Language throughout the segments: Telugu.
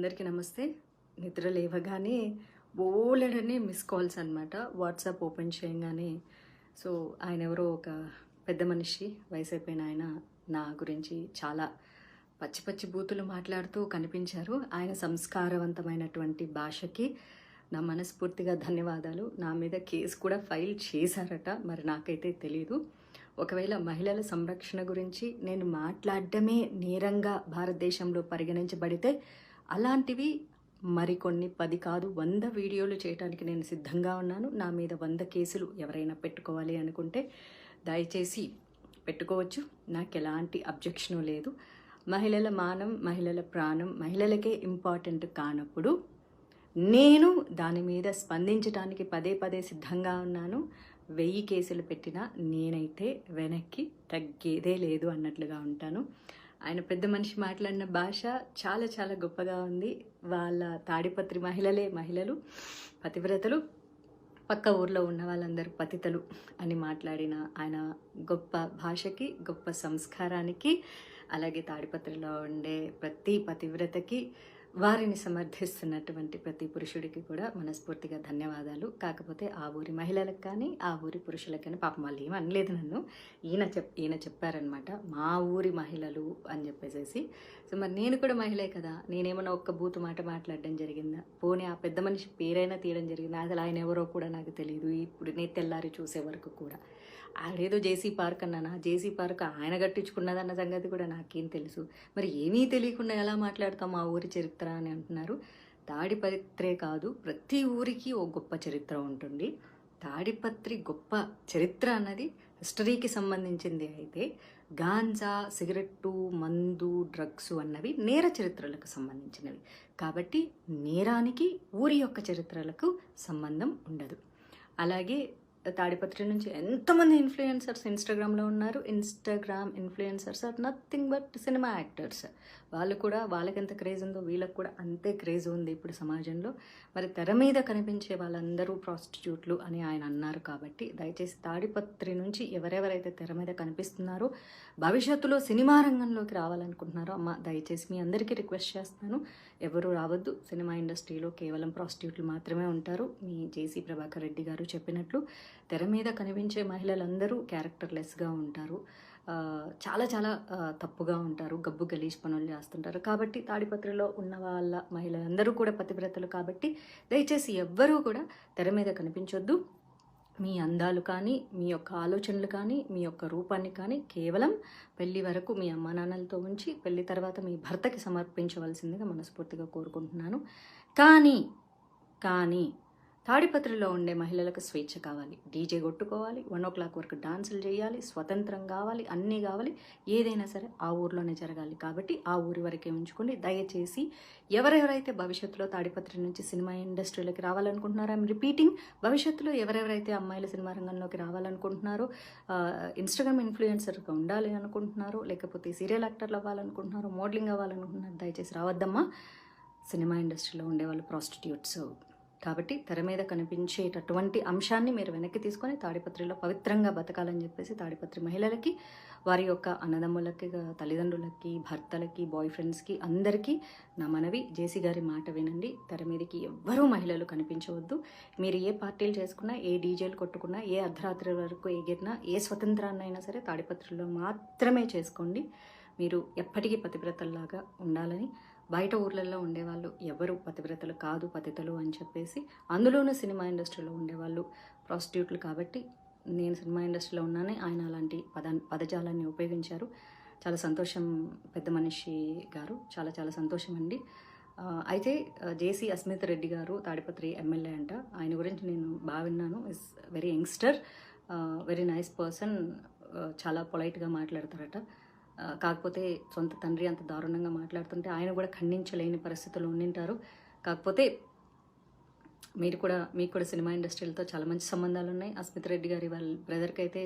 అందరికీ నమస్తే. నిద్ర లేవగానే బోలెడన్ని మిస్ కాల్స్ అనమాట. వాట్సాప్ ఓపెన్ చేయగానే ఆయన ఎవరో ఒక పెద్ద మనిషి, వయసైపోయిన ఆయన నా గురించి చాలా పచ్చి పచ్చి బూతులు మాట్లాడుతూ కనిపించారు. ఆయన సంస్కారవంతమైనటువంటి భాషకి నా మనస్ఫూర్తిగా ధన్యవాదాలు. నా మీద కేసు కూడా ఫైల్ చేశారట, మరి నాకైతే తెలీదు. ఒకవేళ మహిళల సంరక్షణ గురించి నేను మాట్లాడడమే నేరంగా భారతదేశంలో పరిగణించబడితే అలాంటివి మరికొన్ని 10 కాదు 100 వీడియోలు చేయడానికి నేను సిద్ధంగా ఉన్నాను. నా మీద 100 కేసులు ఎవరైనా పెట్టుకోవాలి అనుకుంటే దయచేసి పెట్టుకోవచ్చు. నాకు ఎలాంటి అబ్జెక్షను లేదు. మహిళల మానం, మహిళల ప్రాణం మహిళలకే ఇంపార్టెంట్ కానప్పుడు నేను దాని మీద స్పందించడానికి పదే సిద్ధంగా ఉన్నాను. 1000 కేసులు పెట్టినా నేనైతే వెనక్కి తగ్గేదే లేదు అన్నట్లుగా ఉంటాను. ఆయన పెద్ద మనిషి మాట్లాడిన భాష చాలా చాలా గొప్పగా ఉంది. వాళ్ళ తాడిపత్రి మహిళలు పతివ్రతలు, పక్క ఊర్లో ఉన్న వాళ్ళందరూ పతితలు అని మాట్లాడిన ఆయన గొప్ప భాషకి, గొప్ప సంస్కారానికి, అలాగే తాడిపత్రిలో ఉండే ప్రతి పతివ్రతకి, వారిని సమర్థిస్తున్నటువంటి ప్రతి పురుషుడికి కూడా మనస్ఫూర్తిగా ధన్యవాదాలు. కాకపోతే ఆ ఊరి మహిళలకు కానీ, ఆ ఊరి పురుషులకు కానీ, పాపం వాళ్ళు ఏమీ అనలేదు నన్ను. ఈయన చెప్పారనమాట, మా ఊరి మహిళలు అని చెప్పేసి. మరి నేను కూడా మహిళే కదా, నేనేమన్నా ఒక్క బూతు మాట మాట్లాడడం జరిగిందా? పోనీ ఆ పెద్ద మనిషి పేరైనా తీయడం జరిగిందా? అసలు ఆయన ఎవరో కూడా నాకు తెలియదు. ఇప్పుడు నేను తెల్లారి చూసే వరకు కూడా ఆడేదో జేసీ పార్క్ అన్నానా, జేసీ పార్క్ ఆయన కట్టించుకున్నదన్న సంగతి కూడా నాకేం తెలుసు. మరి ఏమీ తెలియకుండా ఎలా మాట్లాడతాం మా ఊరి చరిత్ర అని అంటున్నారు. తాడిపత్రే కాదు, ప్రతి ఊరికి ఓ గొప్ప చరిత్ర ఉంటుంది. తాడిపత్రి గొప్ప చరిత్ర అన్నది హిస్టరీకి సంబంధించింది అయితే, గాంజా, సిగరెట్టు, మందు, డ్రగ్స్ అన్నవి నేర చరిత్రలకు సంబంధించినవి. కాబట్టి నేరానికి ఊరి యొక్క చరిత్రలకు సంబంధం ఉండదు. అలాగే తాడిపత్రి నుంచి ఎంతమంది ఇన్ఫ్లుయెన్సర్స్ ఇన్స్టాగ్రామ్లో ఉన్నారు. Instagram influencers are nothing but cinema actors. వాళ్ళు కూడా, వాళ్ళకి ఎంత క్రేజ్ ఉందో వీళ్ళకి కూడా అంతే క్రేజ్ ఉంది ఇప్పుడు సమాజంలో. మరి తెర మీద కనిపించే వాళ్ళందరూ ప్రాస్టిట్యూట్లు అని ఆయన అన్నారు. కాబట్టి దయచేసి తాడిపత్రి నుంచి ఎవరెవరైతే తెర మీద కనిపిస్తున్నారో, భవిష్యత్తులో సినిమా రంగంలోకి రావాలనుకుంటున్నారో, అమ్మ దయచేసి మీ అందరికీ రిక్వెస్ట్ చేస్తాను, ఎవరు రావద్దు. సినిమా ఇండస్ట్రీలో కేవలం ప్రాస్టిట్యూట్లు మాత్రమే ఉంటారు. మీ జేసీ ప్రభాకర్ రెడ్డి గారు చెప్పినట్లు తెర మీద కనిపించే మహిళలందరూ క్యారెక్టర్లెస్గా ఉంటారు, చాలా చాలా తప్పుగా ఉంటారు, గబ్బు గలీజ్ పనులు చేస్తుంటారు. కాబట్టి తాడిపత్రిలో ఉన్న వాళ్ళ మహిళలందరూ కూడా పతివ్రతలు. కాబట్టి దయచేసి ఎవ్వరూ కూడా తెర మీద కనిపించొద్దు. మీ అందాలు కానీ, మీ యొక్క ఆలోచనలు కానీ, మీ యొక్క రూపాన్ని కానీ కేవలం పెళ్లి వరకు మీ అమ్మా నాన్నలతో ఉంచి పెళ్లి తర్వాత మీ భర్తకి సమర్పించవలసిందిగా మనస్ఫూర్తిగా కోరుకుంటున్నాను. కానీ తాడిపత్రిలో ఉండే మహిళలకు స్వేచ్ఛ కావాలి. డీజే కొట్టుకోవాలి, 1 o'clock వరకు డాన్సులు చేయాలి, స్వతంత్రం కావాలి, అన్నీ కావాలి. ఏదైనా సరే ఆ ఊర్లోనే జరగాలి. కాబట్టి ఆ ఊరి వరకే ఉంచుకోండి. దయచేసి ఎవరెవరైతే భవిష్యత్తులో తాడిపత్రి నుంచి సినిమా ఇండస్ట్రీలోకి రావాలనుకుంటున్నారో, ఐఎమ్ రిపీటింగ్, భవిష్యత్తులో ఎవరెవరైతే అమ్మాయిల సినిమా రంగంలోకి రావాలనుకుంటున్నారో, ఇన్స్టాగ్రామ్ ఇన్ఫ్లుయెన్సర్గా ఉండాలి అనుకుంటున్నారో, లేకపోతే సీరియల్ యాక్టర్లు అవ్వాలనుకుంటున్నారో, మోడలింగ్ అవ్వాలనుకుంటున్నారో, దయచేసి రావద్దమ్మా. సినిమా ఇండస్ట్రీలో ఉండేవాళ్ళు ప్రాస్టిట్యూట్స్. కాబట్టి తెర మీద కనిపించేటటువంటి అంశాన్ని మీరు వెనక్కి తీసుకొని తాడిపత్రిలో పవిత్రంగా బతకాలని చెప్పేసి తాడిపత్రి మహిళలకి, వారి యొక్క అన్నదమ్ములకి, తల్లిదండ్రులకి, భర్తలకి, బాయ్ ఫ్రెండ్స్కి అందరికీ నా మనవి, జేసీ గారి మాట వినండి. తెర మీదకి ఎవ్వరూ మహిళలు కనిపించవద్దు. మీరు ఏ పార్టీలు చేసుకున్నా, ఏ డీజేలు కొట్టుకున్నా, ఏ అర్ధరాత్రి వరకు ఎగిరినా, ఏ స్వతంత్రాన్నైనా సరే తాడిపత్రిలో మాత్రమే చేసుకోండి. మీరు ఎప్పటికీ పతివ్రతల్లాగా ఉండాలని. బయట ఊర్లలో ఉండేవాళ్ళు ఎవరు పతివ్రతలు కాదు, పతితలు అని చెప్పేసి, అందులోనూ సినిమా ఇండస్ట్రీలో ఉండేవాళ్ళు ప్రాస్టిట్యూట్లు. కాబట్టి నేను సినిమా ఇండస్ట్రీలో ఉన్నానే, ఆయన అలాంటి పదజాలాన్ని ఉపయోగించారు. చాలా సంతోషం పెద్ద మనిషి గారు, చాలా చాలా సంతోషం అండి. అయితే జేసీ అస్మిత్ రెడ్డి గారు తాడిపత్రి ఎమ్మెల్యే అంట. ఆయన గురించి నేను బాగా విన్నాను. Is very youngster, very nice person, చాలా పొలైట్గా మాట్లాడతారట. కాకపోతే సొంత తండ్రి అంత దారుణంగా మాట్లాడుతుంటే ఆయన కూడా ఖండించలేని పరిస్థితులు ఉండింటారు. కాకపోతే మీకు కూడా సినిమా ఇండస్ట్రీలతో చాలా మంచి సంబంధాలు ఉన్నాయి. అస్మిత్ రెడ్డి గారి వాళ్ళ బ్రదర్కి అయితే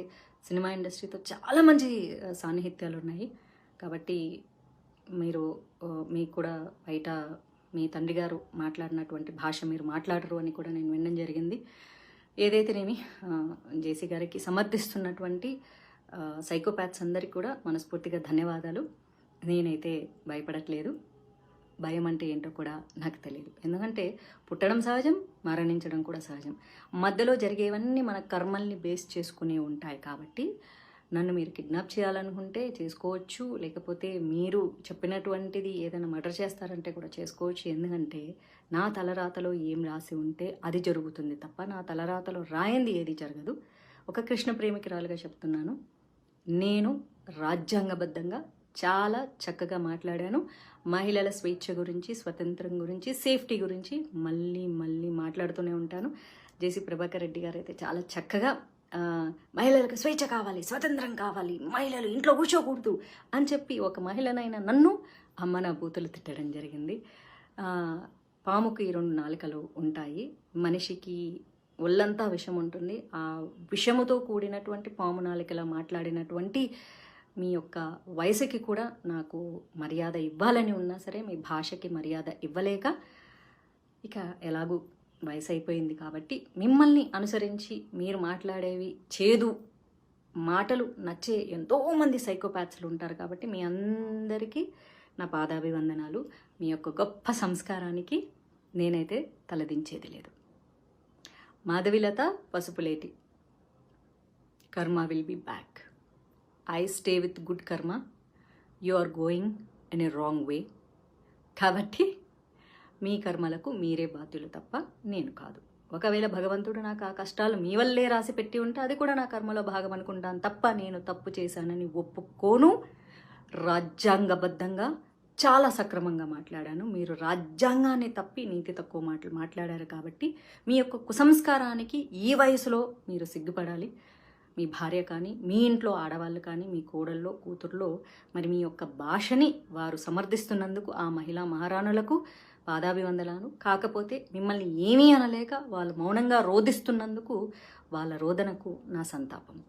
సినిమా ఇండస్ట్రీతో చాలా మంచి సాన్నిహిత్యాలు ఉన్నాయి. కాబట్టి మీకు కూడా బయట మీ తండ్రి గారు మాట్లాడినటువంటి భాష మీరు మాట్లాడరు అని కూడా నేను వినడం జరిగింది. ఏదైతేనేమి జేసీ గారికి సమర్థిస్తున్నటువంటి సైకోపాత్స్ అందరికీ కూడా మనస్ఫూర్తిగా ధన్యవాదాలు. నేనైతే భయపడట్లేదు. భయం అంటే ఏంటో కూడా నాకు తెలియదు. ఎందుకంటే పుట్టడం సహజం, మరణించడం కూడా సహజం. మధ్యలో జరిగేవన్నీ మన కర్మల్ని బేస్ చేసుకుని ఉంటాయి కాబట్టి నన్ను మీరు కిడ్నాప్ చేయాలనుకుంటే చేసుకోవచ్చు, లేకపోతే మీరు చెప్పినటువంటిది ఏదైనా మర్డర్ చేస్తారంటే కూడా చేసుకోవచ్చు. ఎందుకంటే నా తలరాతలో ఏం రాసి ఉంటే అది జరుగుతుంది తప్ప నా తలరాతలో రాయంది ఏది జరగదు. ఒక కృష్ణ ప్రేమికురాలుగా చెప్తున్నాను, నేను రాజ్యాంగబద్ధంగా చాలా చక్కగా మాట్లాడాను. మహిళల స్వేచ్ఛ గురించి, స్వతంత్రం గురించి, సేఫ్టీ గురించి మళ్ళీ మళ్ళీ మాట్లాడుతూనే ఉంటాను. జేసీ ప్రభాకర్ రెడ్డి గారు అయితే చాలా చక్కగా మహిళలకు స్వేచ్ఛ కావాలి, స్వతంత్రం కావాలి, మహిళలు ఇంట్లో కూర్చోకూడదు అని చెప్పి ఒక మహిళనైనా నన్ను అమ్మ నా బూతులు తిట్టడం జరిగింది. పాముకి 2 నాలుకలు ఉంటాయి, మనిషికి ఒళ్ళంతా విషం ఉంటుంది. ఆ విషముతో కూడినటువంటి పాము నాలుకలా మాట్లాడినటువంటి మీ యొక్క వయసుకి కూడా నాకు మర్యాద ఇవ్వాలని ఉన్నా సరే మీ భాషకి మర్యాద ఇవ్వలేక, ఇక ఎలాగూ వయసు అయిపోయింది కాబట్టి మిమ్మల్ని అనుసరించి మీరు మాట్లాడేవి చేదు మాటలు నచ్చే ఎంతోమంది సైకోపాత్స్లు ఉంటారు కాబట్టి మీ అందరికీ నా పాదాభివందనాలు. మీ యొక్క గొప్ప సంస్కారానికి నేనైతే తలదించేది లేదు. Madhavilatha Pasupuleti. Karma will be back. I stay with good karma. You are going in a wrong way. కాబట్టి మీ కర్మలకు మీరే బాధ్యులు తప్ప నేను కాదు. ఒకవేళ భగవంతుడు నాకు ఆ కష్టాలు మీ వల్లే రాసి పెట్టి ఉంటే అది కూడా నా కర్మలో భాగం అనుకుంటాను తప్ప నేను తప్పు చేశానని ఒప్పుకోను. రాజ్యాంగబద్ధంగా చాలా సక్రమంగా మాట్లాడాను. మీరు రాజ్యాంగాన్ని తప్పి నీతి తక్కువ మాటలు మాట్లాడారు కాబట్టి మీ యొక్క కుసంస్కారానికి ఈ వయసులో మీరు సిగ్గుపడాలి. మీ భార్య కానీ, మీ ఇంట్లో ఆడవాళ్ళు కానీ, మీ కోడల్లో కూతుర్లో మరి మీ యొక్క భాషని వారు సమర్థిస్తున్నందుకు ఆ మహిళా మహారాణులకు పాదాభివందనాలు. కాకపోతే మిమ్మల్ని ఏమీ అనలేక వాళ్ళు మౌనంగా రోధిస్తున్నందుకు వాళ్ళ రోదనకు నా సంతాపం.